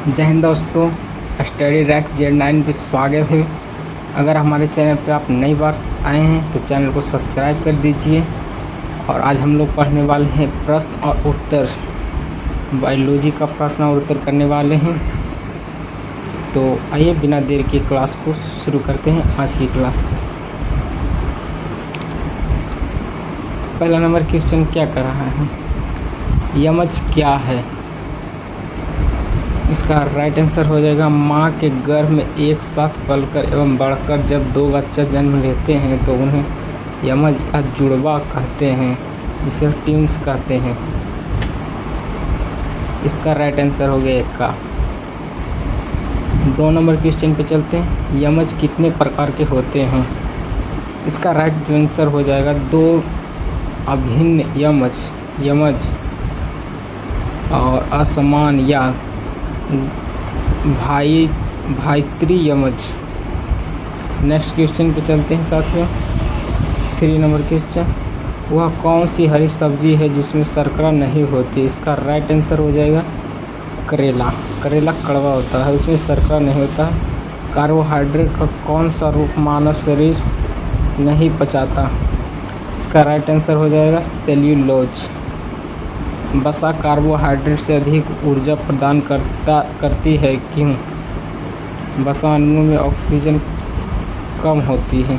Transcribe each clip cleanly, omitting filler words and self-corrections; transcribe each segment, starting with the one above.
जय हिंद दोस्तों, study rack Z9 पे स्वागत है। अगर हमारे चैनल पे आप नई बार आए हैं तो चैनल को सब्सक्राइब कर दीजिए। और आज हम लोग पढ़ने वाले हैं प्रश्न और उत्तर, बायोलॉजी का प्रश्न और उत्तर करने वाले हैं। तो आइए बिना देर की क्लास को शुरू करते हैं। आज की क्लास पहला नंबर क्वेश्चन क्या कर रहा है, यमज क्या है? इसका राइट आंसर हो जाएगा माँ के गर्भ में एक साथ पलकर एवं बढ़कर जब दो बच्चा जन्म लेते हैं तो उन्हें यमज या जुड़वा कहते हैं, जिसे ट्विंस कहते हैं। इसका राइट आंसर हो गया एक का। 2 नंबर क्वेश्चन पे चलते हैं, यमज कितने प्रकार के होते हैं? इसका राइट आंसर हो जाएगा 2 अभिन्न यमज और असमान या भाइत्री यमज। नेक्स्ट क्वेश्चन पे चलते हैं साथियों। 3 नंबर क्वेश्चन, वह कौन सी हरी सब्जी है जिसमें शर्करा नहीं होती? इसका राइट आंसर हो जाएगा करेला। करेला कड़वा होता है, उसमें शर्करा नहीं होता। कार्बोहाइड्रेट का कौन सा रूप मानव शरीर नहीं पचाता? इसका राइट आंसर हो जाएगा सेल्यूलोज। वसा कार्बोहाइड्रेट से अधिक ऊर्जा प्रदान करती है, क्यों? वसा अणुओं में ऑक्सीजन कम होती है।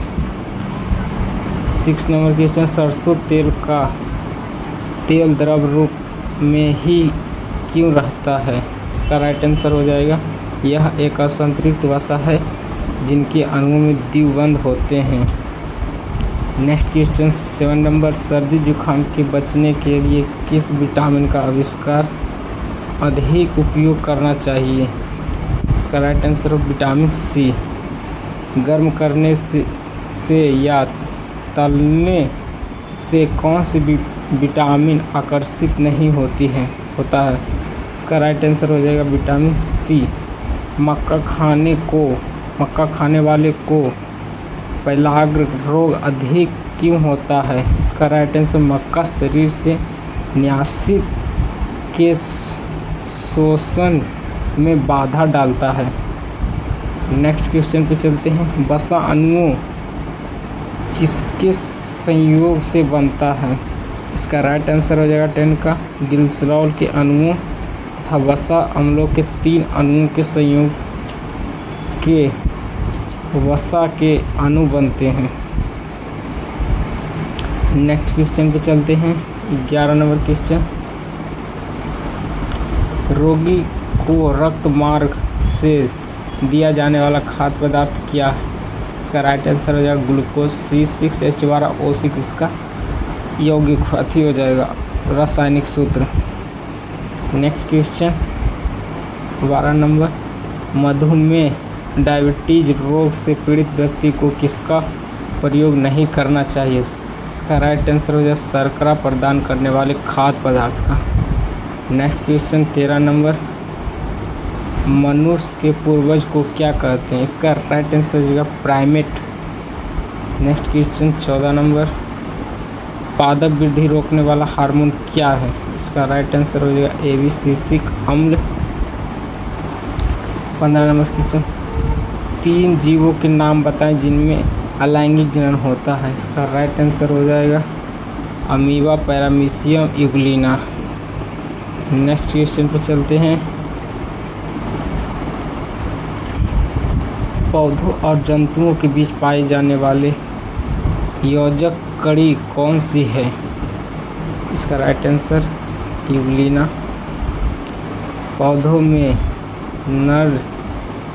6 नंबर क्वेश्चन, सरसों तेल का तेल द्रव रूप में ही क्यों रहता है? इसका राइट आंसर हो जाएगा यह एक असंतृप्त वसा है जिनके अणुओं में द्विबंध होते हैं। नेक्स्ट क्वेश्चन 7 नंबर, सर्दी जुकाम के बचने के लिए किस विटामिन का आविष्कार अधिक उपयोग करना चाहिए? इसका राइट आंसर हो विटामिन सी। गर्म करने से या तलने से कौन सी विटामिन आकर्षित नहीं होता है? इसका राइट आंसर हो जाएगा विटामिन सी। मक्का खाने वाले को पेलाग्र रोग अधिक क्यों होता है? इसका राइट आंसर मक्का शरीर से न्यासित के शोषण में बाधा डालता है। नेक्स्ट क्वेश्चन पे चलते हैं, वसा अणुओं किसके संयोग से बनता है? इसका राइट आंसर हो जाएगा 10 का ग्लिसरॉल के अणुओं तथा वसा अम्लों के 3 अणुओं के संयोग के वसा के अणु बनते हैं। नेक्स्ट क्वेश्चन पे चलते हैं। 11 नंबर क्वेश्चन, रोगी को रक्त मार्ग से दिया जाने वाला खाद्य पदार्थ क्या है? इसका राइट आंसर हो जाएगा ग्लूकोज। C6H12O6 इसका यौगिक हो जाएगा, रासायनिक सूत्र। नेक्स्ट क्वेश्चन 12 नंबर, मधुमेह डायबिटीज रोग से पीड़ित व्यक्ति को किसका प्रयोग नहीं करना चाहिए? इसका राइट आंसर हो जाए शर्करा प्रदान करने वाले खाद्य पदार्थ का। नेक्स्ट क्वेश्चन 13 नंबर, मनुष्य के पूर्वज को क्या कहते हैं? इसका राइट आंसर हो जाएगा प्राइमेट। नेक्स्ट क्वेश्चन 14 नंबर, पादप वृद्धि रोकने वाला हार्मोन क्या है? इसका राइट आंसर हो जाएगा एबिसिसिक अम्ल। 15 नंबर क्वेश्चन, 3 जीवों के नाम बताएं जिनमें अलैंगिक जनन होता है? इसका राइट आंसर हो जाएगा amoeba, paramecium, Euglena. Next question पर चलते हैं, पौधों और जंतुओं के बीच पाई जाने वाले योजक कड़ी कौन सी है? इसका राइट आंसर यूग्लिना। पौधों में नर,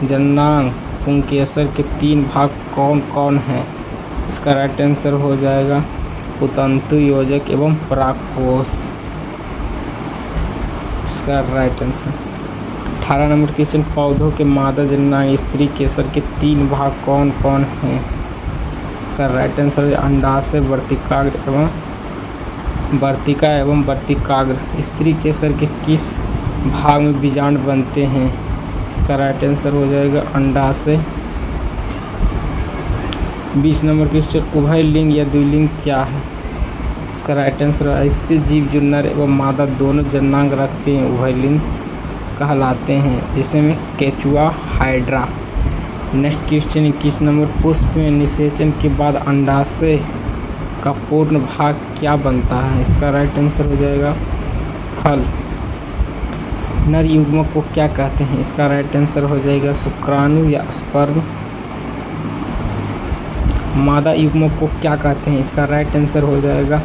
जननांग, पुंकेसर के 3 भाग कौन कौन हैं? इसका राइट आंसर हो जाएगा पुतंतु, योजक एवं परागकोश। इसका राइट आंसर 18 नंबर क्वेश्चन, पौधों के मादा, जननांग, स्त्री केसर के 3 भाग कौन कौन हैं? इसका राइट आंसर है अंडाशय, वर्तिका एवं वर्तिकाग्र। स्त्री केसर के किस भाग में बीजांड बनते हैं? इसका राइट आंसर हो जाएगा अंडाशय। 20 नंबर क्वेश्चन, उभय लिंग या द्विलिंग क्या है? इसका राइट आंसर है ऐसे जीव जो नर एवं मादा दोनों जननांग रखते हैं, उभय लिंग कहलाते हैं, जिसमें केचुआ हाइड्रा। नेक्स्ट क्वेश्चन 21 नंबर, पुष्प में निषेचन के बाद अंडाशय का पूर्ण भाग क्या बनता है? इसका राइट आंसर हो जाएगा फल। नर युग्मक को क्या कहते हैं? इसका राइट आंसर हो जाएगा शुक्राणु या स्पर्म। मादा युग्मक को क्या कहते हैं? इसका राइट आंसर हो जाएगा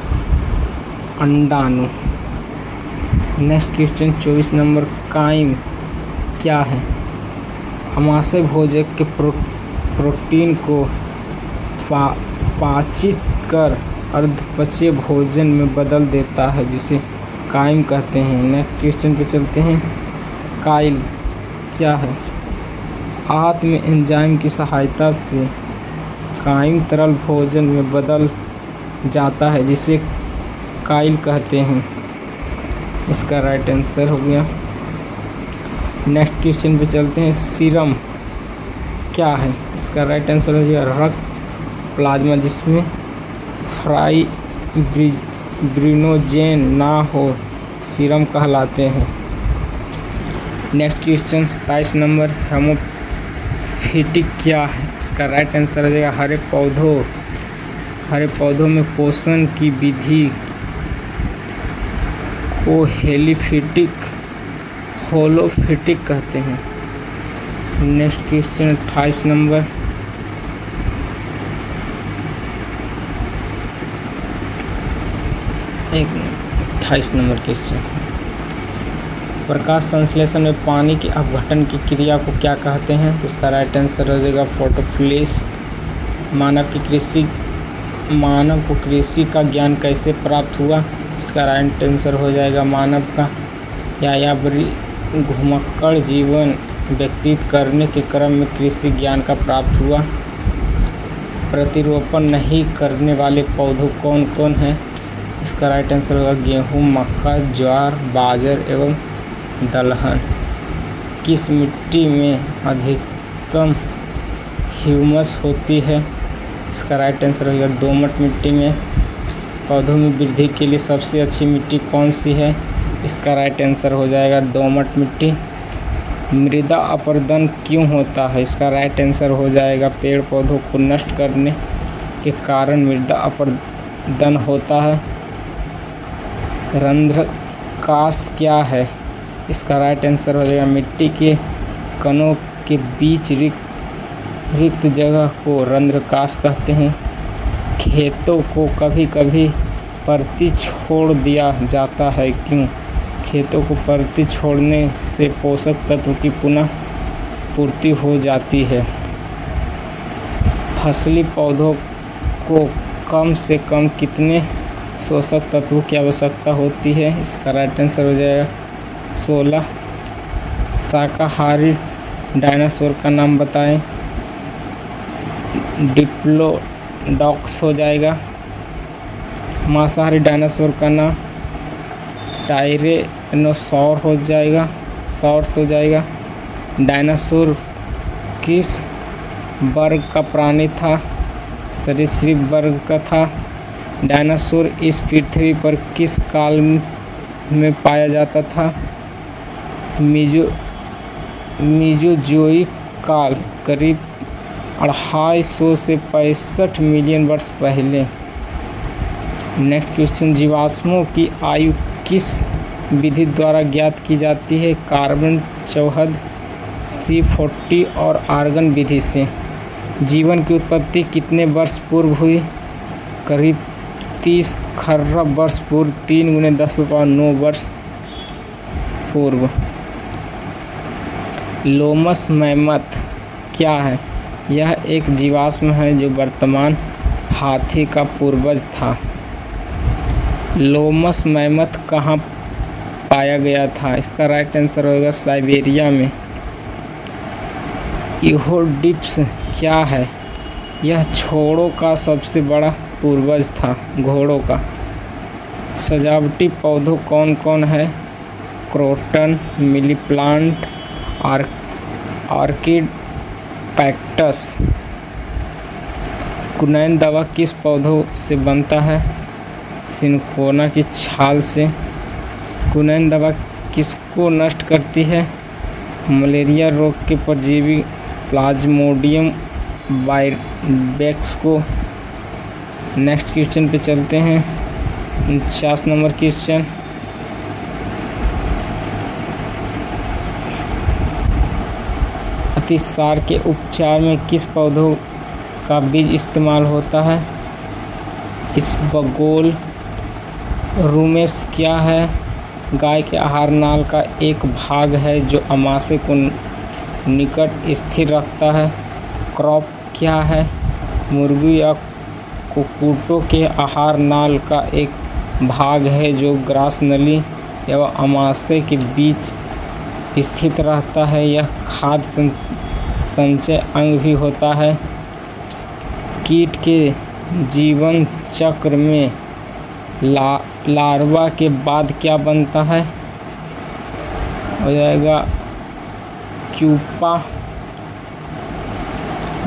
अंडाणु। नेक्स्ट क्वेश्चन 24 नंबर, काइम क्या है? अमाशय भोजक के प्रोटीन को पाचित कर अर्धपचीय भोजन में बदल देता है, जिसे काइम कहते हैं। नेक्स्ट क्वेश्चन पे चलते हैं, काइल क्या है? आहत में एंजाइम की सहायता से काइम तरल भोजन में बदल जाता है, जिसे काइल कहते हैं। इसका राइट आंसर हो गया। नेक्स्ट क्वेश्चन पे चलते हैं, सीरम क्या है? इसका राइट आंसर हो गया रक्त प्लाज्मा जिसमें फाइब्रिनोजेन ना हो सीरम कहलाते हैं। नेक्स्ट क्वेश्चन 27 नंबर, हेमोफिटिक क्या है? इसका राइट आंसर हो जाएगा हरे पौधों में पोषण की विधि को होलोफिटिक कहते हैं। नेक्स्ट क्वेश्चन 28 नंबर, एक 28 नंबर क्वेश्चन, प्रकाश संश्लेषण में पानी के अपघटन की क्रिया को क्या कहते हैं? तो इसका राइट आंसर हो जाएगा फोटोलिसिस। मानव को कृषि का ज्ञान कैसे प्राप्त हुआ? इसका राइट आंसर हो जाएगा मानव का यायावरी घुमक्कड़ जीवन व्यतीत करने के क्रम में कृषि ज्ञान का प्राप्त हुआ। प्रतिरोपण नहीं करने वाले पौधों कौन कौन हैं? इसका राइट आंसर होगा गेहूँ, मक्का, ज्वार, बाजरा एवं दलहन। किस मिट्टी में अधिकतम ह्यूमस होती है? इसका राइट आंसर होगा दोमट मिट्टी में। पौधों में वृद्धि के लिए सबसे अच्छी मिट्टी कौन सी है? इसका राइट आंसर हो जाएगा दोमट मिट्टी। मृदा अपरदन क्यों होता है? इसका राइट आंसर हो जाएगा पेड़ पौधों को नष्ट करने के कारण मृदा अपरदन होता है। रंध्रकाश क्या है? इसका राइट आंसर हो जाएगा मिट्टी के कणों के बीच रिक्त जगह को रंध्रकाश कहते हैं। खेतों को कभी कभी परती छोड़ दिया जाता है, क्यों? खेतों को परती छोड़ने से पोषक तत्व की पुनः पूर्ति हो जाती है। फसली पौधों को कम से कम कितने पोषक तत्वों की आवश्यकता होती है? इसका राइट आंसर हो जाएगा 16। शाकाहारी डायनासोर का नाम बताएं। डिप्लोडॉक्स हो जाएगा। मांसाहारी डायनासोर का नाम टायरेनोसॉर हो जाएगा, सॉर्स हो जाएगा। डायनासोर किस वर्ग का प्राणी था? सरीसृप वर्ग का था। डायनासोर इस पृथ्वी पर किस काल में पाया जाता था? मीजोजोइक काल, करीब 250 से 65 मिलियन वर्ष पहले। नेक्स्ट क्वेश्चन, जीवाश्मों की आयु किस विधि द्वारा ज्ञात की जाती है? कार्बन 14, C40 और आर्गन विधि से। जीवन की उत्पत्ति कितने वर्ष पूर्व हुई? करीब 30 खरब वर्ष पूर्व, 3 × 10⁹ वर्ष पूर्व। लोमस मैमथ क्या है? यह एक जीवाश्म है जो वर्तमान हाथी का पूर्वज था। लोमस मैमथ कहाँ पाया गया था? इसका राइट आंसर होगा साइबेरिया में। इहोडिप्स क्या है? यह घोड़ों का सबसे बड़ा पूर्वज था, घोड़ों का। सजावटी पौधों कौन कौन है? क्रोटन, मिली प्लांट, ऑर्किड, पैक्टस। कुनैन दवा किस पौधों से बनता है? सिनकोना की छाल से। कुनैन दवा किसको नष्ट करती है? मलेरिया रोग के परजीवी प्लाज्मोडियम वाइरस को। नेक्स्ट क्वेश्चन पे चलते हैं। 49 नंबर क्वेश्चन। अतिसार के उपचार में किस पौधों का बीज इस्तेमाल होता है? इसबगोल। रूमेस क्या है? गाय के आहार नाल का एक भाग है जो आमाशय को निकट स्थिर रखता है। क्रॉप क्या है? मुर्गी या कुक्कुटों के आहार नाल का एक भाग है जो ग्रास नली एवं आमाशय के बीच स्थित रहता है। यह खाद्य संचय अंग भी होता है। कीट के जीवन चक्र में लार्वा के बाद क्या बनता है? हो जाएगा क्यूपा।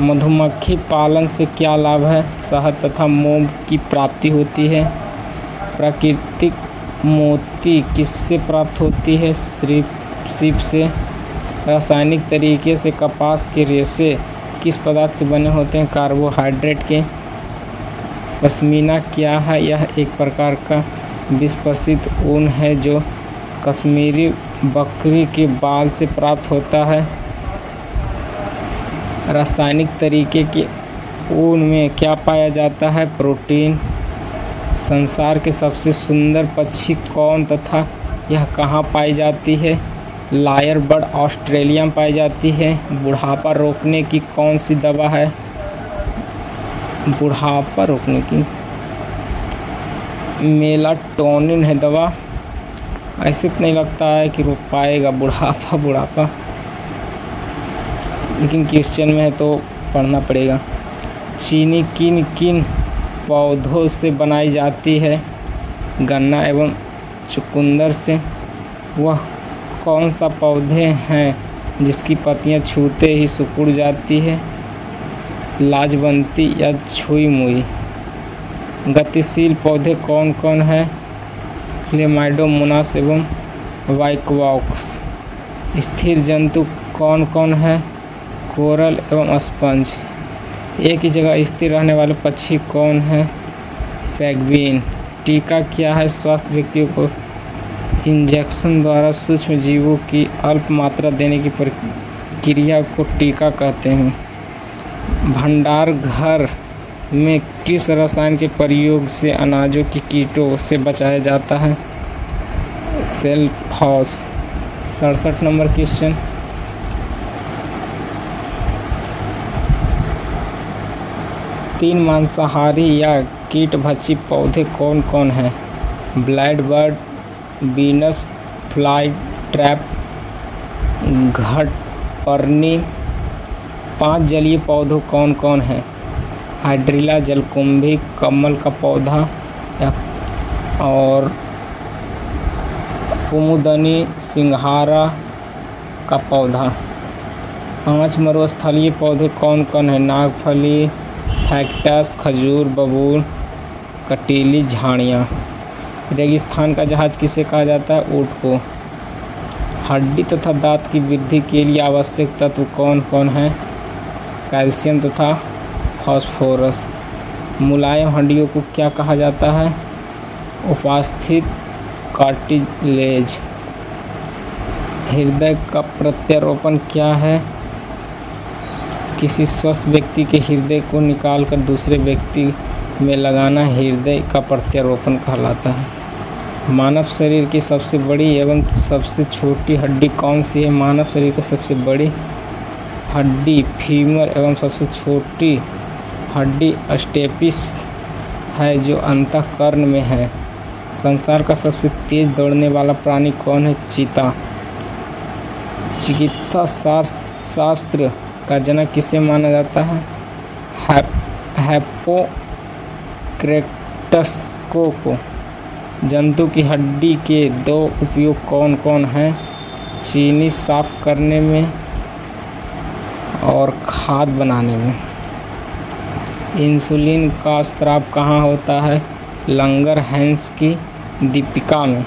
मधुमक्खी पालन से क्या लाभ है? शहद तथा मोम की प्राप्ति होती है। प्राकृतिक मोती किससे प्राप्त होती है? सीप से। रासायनिक तरीके से कपास के रेशे किस पदार्थ के बने होते हैं? कार्बोहाइड्रेट के। पश्मीना क्या है? यह एक प्रकार का विश्व प्रसिद्ध ऊन है जो कश्मीरी बकरी के बाल से प्राप्त होता है। रासायनिक तरीके के ऊन में क्या पाया जाता है? प्रोटीन। संसार के सबसे सुंदर पक्षी कौन तथा यह कहाँ पाई जाती है? लायर बर्ड ऑस्ट्रेलिया में पाई जाती है। बुढ़ापा रोकने की कौन सी दवा है? बुढ़ापा रोकने की मेलाटोनिन है दवा। ऐसे तो नहीं लगता है कि रोक पाएगा बुढ़ापा, लेकिन क्वेश्चन में है तो पढ़ना पड़ेगा। चीनी किन किन पौधों से बनाई जाती है? गन्ना एवं चुकंदर से। वह कौन सा पौधे हैं जिसकी पत्तियां छूते ही सिकुड़ जाती है? लाजवंती या छुई मुई। गतिशील पौधे कौन कौन हैं? फ्लेमाइडोमोनास एवं वाइकवॉक्स। स्थिर जंतु कौन कौन है? कोरल एवं स्पंज। एक ही जगह स्थिर रहने वाले पक्षी कौन है? पेंगुइन। टीका क्या है? स्वस्थ व्यक्तियों को इंजेक्शन द्वारा सूक्ष्म जीवों की अल्प मात्रा देने की प्रक्रिया को टीका कहते हैं। भंडार घर में किस रसायन के प्रयोग से अनाजों की कीटों से बचाया जाता है? सेल्फॉस। 67 number question. तीन मांसाहारी या कीटभक्षी पौधे कौन कौन हैं? Bladderwort, Venus fly trap, घटपर्णी। 5 जलीय पौधों कौन कौन हैं? हाइड्रिला, जलकुंभी, कमल का पौधा और कुमुदनी, सिंघारा का पौधा। 5 मरुस्थलीय पौधे कौन कौन हैं? नागफली, फैक्टस, खजूर, बबूल, कटीली, झाड़ियाँ। रेगिस्तान का जहाज किसे कहा जाता है? ऊँट को। हड्डी तथा दांत की वृद्धि के लिए आवश्यक तत्व कौन कौन हैं? कैल्शियम तथा फास्फोरस। मुलायम हड्डियों को क्या कहा जाता है? उपास्थित कार्टिलेज। हृदय का प्रत्यारोपण क्या है? किसी स्वस्थ व्यक्ति के हृदय को निकालकर दूसरे व्यक्ति में लगाना हृदय का प्रत्यारोपण कहलाता है। मानव शरीर की सबसे बड़ी एवं सबसे छोटी हड्डी कौन सी है? मानव शरीर की सबसे बड़ी हड्डी फीमर एवं सबसे छोटी हड्डी स्टेपिस है जो अंतःकरण में है। संसार का सबसे तेज दौड़ने वाला प्राणी कौन है? चीता। चिकित्सा शास्त्र का जनक किसे माना जाता है? हिप्पोक्रेटस को। जंतु की हड्डी के 2 उपयोग कौन कौन हैं? चीनी साफ करने में और खाद बनाने में। इंसुलिन का स्राव कहाँ होता है? लंगर हैंस की दीपिका में।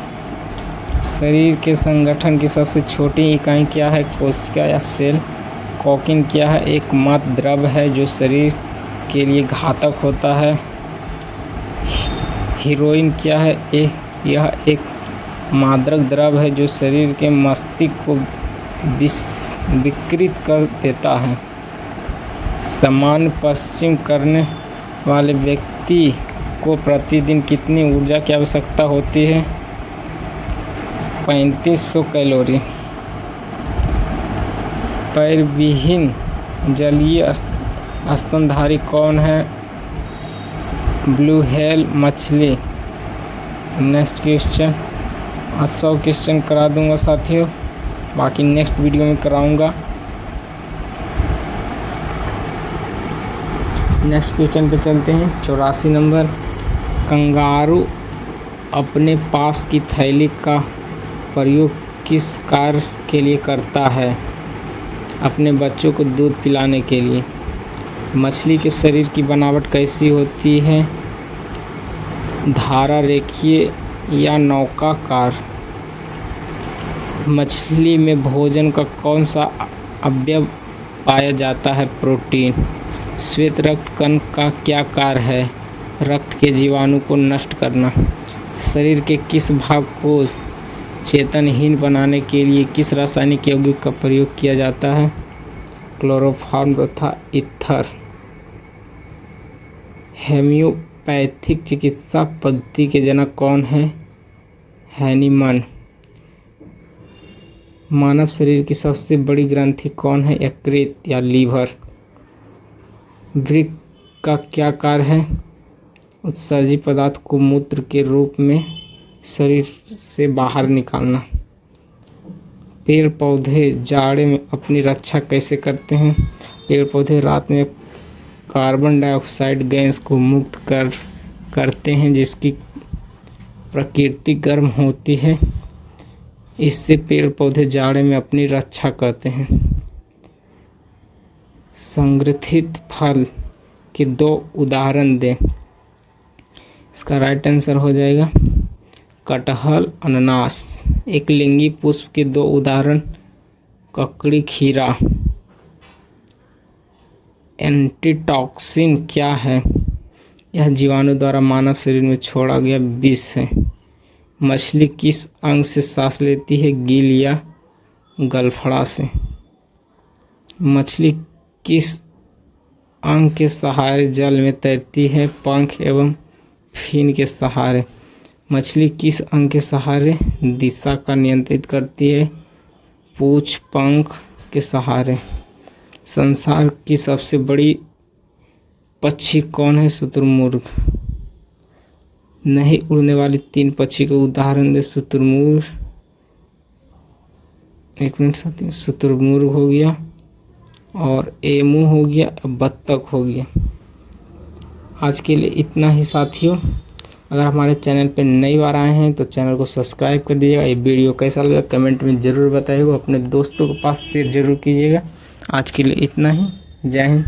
शरीर के संगठन की सबसे छोटी इकाई क्या है? कोशिका या सेल। कोकीन क्या है? एकमात्र द्रव है जो शरीर के लिए घातक होता है। हेरोइन क्या है? यह एक मादक द्रव है जो शरीर के मस्तिष्क को विकृत कर देता है। सामान्य पश्चिम करने वाले व्यक्ति को प्रतिदिन कितनी ऊर्जा की आवश्यकता होती है? 3500 कैलोरी। पैरविहीन जलीय स्तनधारी कौन है? ब्लू व्हेल मछली। Next question. आज 100 क्वेश्चन करा दूंगा साथियों, बाकी नेक्स्ट वीडियो में कराऊंगा। नेक्स्ट क्वेश्चन पे चलते हैं। 84 नंबर। कंगारू अपने पास की थैली का प्रयोग किस कार्य के लिए करता है? अपने बच्चों को दूध पिलाने के लिए। मछली के शरीर की बनावट कैसी होती है? धारा रेखीय या नौकाकार। मछली में भोजन का कौन सा अवयव पाया जाता है? प्रोटीन। श्वेत रक्त कण का क्या कार्य है? रक्त के जीवाणु को नष्ट करना। शरीर के किस भाग को चेतनहीन बनाने के लिए किस रासायनिक यौगिक का प्रयोग किया जाता है? क्लोरोफॉर्म तथा ईथर। होम्योपैथिक चिकित्सा पद्धति के जनक कौन है? हैनीमन। मानव शरीर की सबसे बड़ी ग्रंथि कौन है? यकृत या लीवर। वृक्क का क्या कार्य है? उत्सर्जी पदार्थ को मूत्र के रूप में शरीर से बाहर निकालना। पेड़ पौधे जाड़े में अपनी रक्षा कैसे करते हैं? पेड़ पौधे रात में कार्बन डाइऑक्साइड गैस को मुक्त करते हैं जिसकी प्रकृति गर्म होती है। इससे पेड़ पौधे जाड़े में अपनी रक्षा करते हैं। संग्रथित फल के 2 उदाहरण दें। इसका राइट आंसर हो जाएगा कटहल, अनानास। एक लिंगी पुष्प के 2 उदाहरण। ककड़ी, खीरा। एंटीटॉक्सिन क्या है? यह जीवाणु द्वारा मानव शरीर में छोड़ा गया विष है। मछली किस अंग से सांस लेती है? गिल या गलफड़ा से। मछली किस अंग के सहारे जल में तैरती है? पंख एवं फिन के सहारे। मछली किस अंग के सहारे दिशा का नियंत्रित करती है? पूंछ, पंख के सहारे। संसार की सबसे बड़ी पक्षी कौन है? शुतुरमुर्ग। नहीं उड़ने वाली 3 पक्षी को उदाहरण दे। शुतुरमुर्ग, एक मिनट साथियों, शुतुरमुर्ग हो गया और एमू हो गया, बत्तख हो गया। आज के लिए इतना ही साथियों। अगर हमारे चैनल पर नई बार आए हैं तो चैनल को सब्सक्राइब कर दीजिएगा। ये वीडियो कैसा लगा कमेंट में ज़रूर बताइएगा। अपने दोस्तों के पास शेयर जरूर कीजिएगा। आज के लिए इतना ही। जय हिंद।